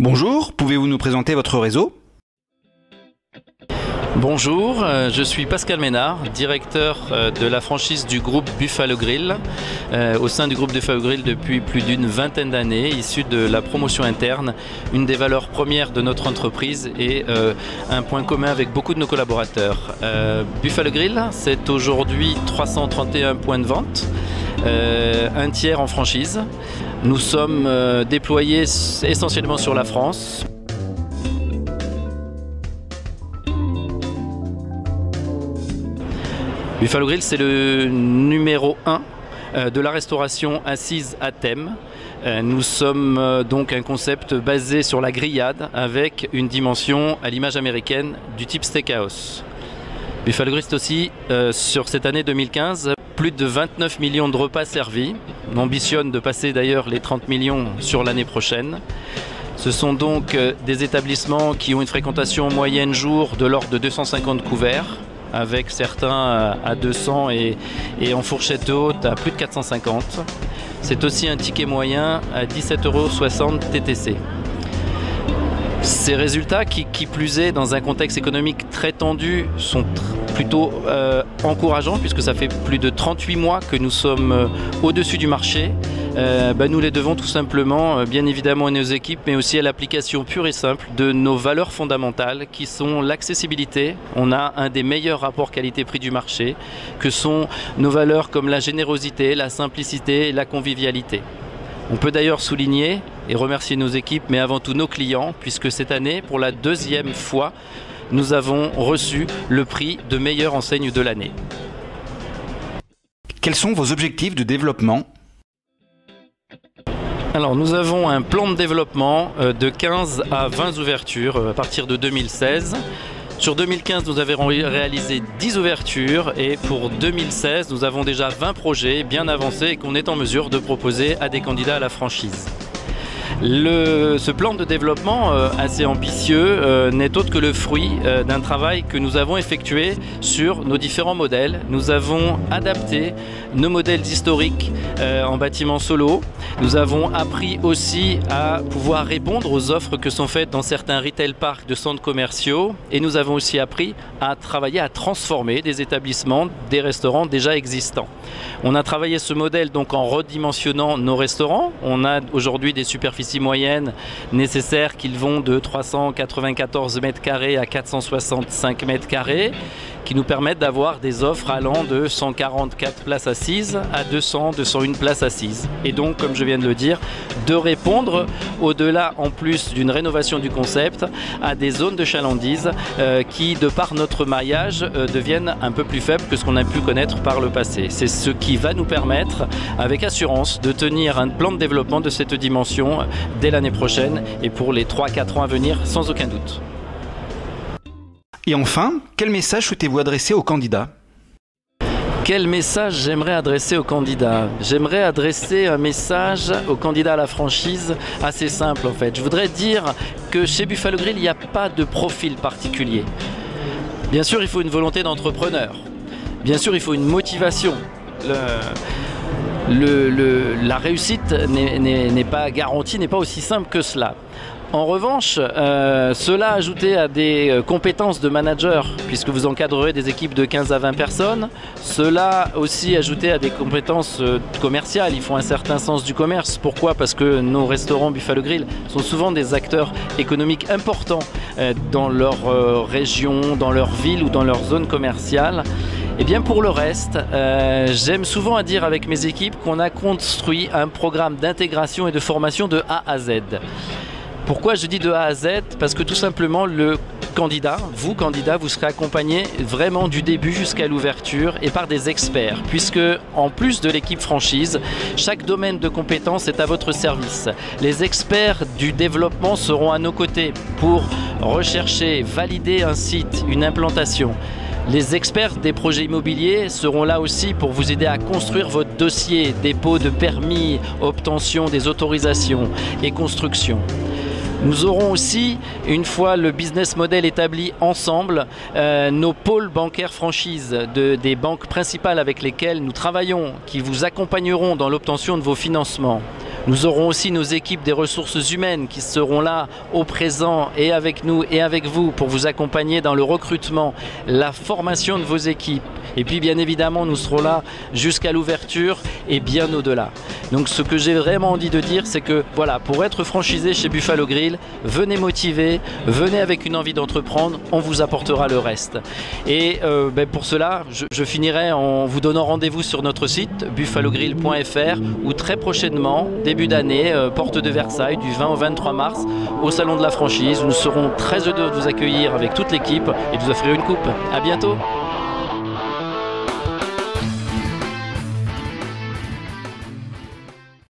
Bonjour, pouvez-vous nous présenter votre réseau ? Bonjour, je suis Pascal Ménard, directeur de la franchise du groupe Buffalo Grill, au sein du groupe Buffalo Grill depuis plus d'une vingtaine d'années, issu de la promotion interne, une des valeurs premières de notre entreprise et un point commun avec beaucoup de nos collaborateurs. Buffalo Grill, c'est aujourd'hui 331 points de vente, un tiers en franchise. Nous sommes déployés essentiellement sur la France. Buffalo Grill, c'est le numéro 1 de la restauration assise à thème. Nous sommes donc un concept basé sur la grillade avec une dimension à l'image américaine du type steakhouse. Buffalo Grill, c'est aussi sur cette année 2015 plus de 29 millions de repas servis. On ambitionne de passer d'ailleurs les 30 millions sur l'année prochaine. Ce sont donc des établissements qui ont une fréquentation moyenne jour de l'ordre de 250 couverts, avec certains à 200 et en fourchette haute à plus de 450. C'est aussi un ticket moyen à 17,60 € TTC. Ces résultats, qui plus est dans un contexte économique très tendu, sont plutôt encourageants puisque ça fait plus de 38 mois que nous sommes au-dessus du marché. Nous les devons tout simplement, bien évidemment, à nos équipes, mais aussi à l'application pure et simple de nos valeurs fondamentales qui sont l'accessibilité. On a un des meilleurs rapports qualité-prix du marché, que sont nos valeurs comme la générosité, la simplicité et la convivialité. On peut d'ailleurs souligner et remercier nos équipes, mais avant tout nos clients, puisque cette année, pour la deuxième fois, nous avons reçu le prix de meilleure enseigne de l'année. Quels sont vos objectifs de développement ? Alors nous avons un plan de développement de 15 à 20 ouvertures à partir de 2016. Sur 2015, nous avons réalisé 10 ouvertures et pour 2016, nous avons déjà 20 projets bien avancés et qu'on est en mesure de proposer à des candidats à la franchise. Ce plan de développement assez ambitieux n'est autre que le fruit d'un travail que nous avons effectué sur nos différents modèles. Nous avons adapté nos modèles historiques en bâtiment solo. Nous avons appris aussi à pouvoir répondre aux offres que sont faites dans certains retail parks de centres commerciaux et nous avons aussi appris à travailler à transformer des établissements, des restaurants déjà existants. On a travaillé ce modèle donc en redimensionnant nos restaurants. On a aujourd'hui des superficies moyennes nécessaires qui vont de 394 mètres carrés à 465 mètres carrés qui nous permettent d'avoir des offres allant de 144 places assises à 201 places assises. Et donc, comme je viens de le dire, de répondre au-delà, en plus d'une rénovation du concept, à des zones de chalandise qui, de par notre maillage, deviennent un peu plus faibles que ce qu'on a pu connaître par le passé. C'est ce qui va nous permettre, avec assurance, de tenir un plan de développement de cette dimension dès l'année prochaine et pour les 3-4 ans à venir, sans aucun doute. Et enfin, quel message souhaitez-vous adresser aux candidats ? Quel message j'aimerais adresser aux candidats ? J'aimerais adresser un message aux candidats à la franchise assez simple en fait. Je voudrais dire que chez Buffalo Grill, il n'y a pas de profil particulier. Bien sûr, il faut une volonté d'entrepreneur. Bien sûr, il faut une motivation. La réussite n'est pas garantie, n'est pas aussi simple que cela. En revanche, cela ajouté à des compétences de manager, puisque vous encadrerez des équipes de 15 à 20 personnes, cela aussi ajouté à des compétences commerciales, il faut un certain sens du commerce. Pourquoi ? Parce que nos restaurants Buffalo Grill sont souvent des acteurs économiques importants dans leur région, dans leur ville ou dans leur zone commerciale. Et bien pour le reste, j'aime souvent à dire avec mes équipes qu'on a construit un programme d'intégration et de formation de A à Z. Pourquoi je dis de A à Z ? Parce que tout simplement le candidat, vous serez accompagné vraiment du début jusqu'à l'ouverture et par des experts. Puisque en plus de l'équipe franchise, chaque domaine de compétences est à votre service. Les experts du développement seront à nos côtés pour rechercher, valider un site, une implantation. Les experts des projets immobiliers seront là aussi pour vous aider à construire votre dossier, dépôt de permis, obtention des autorisations et construction. Nous aurons aussi, une fois le business model établi ensemble, nos pôles bancaires franchises des banques principales avec lesquelles nous travaillons, qui vous accompagneront dans l'obtention de vos financements. Nous aurons aussi nos équipes des ressources humaines qui seront là au présent et avec nous et avec vous pour vous accompagner dans le recrutement, la formation de vos équipes. Et puis bien évidemment, nous serons là jusqu'à l'ouverture et bien au-delà. Donc ce que j'ai vraiment envie de dire, c'est que voilà, pour être franchisé chez Buffalo Grill, venez motiver, venez avec une envie d'entreprendre, on vous apportera le reste. Et pour cela, je finirai en vous donnant rendez-vous sur notre site buffalogrill.fr où très prochainement, début d'année, porte de Versailles, du 20 au 23 mars, au Salon de la franchise, où nous serons très heureux de vous accueillir avec toute l'équipe et de vous offrir une coupe. À bientôt.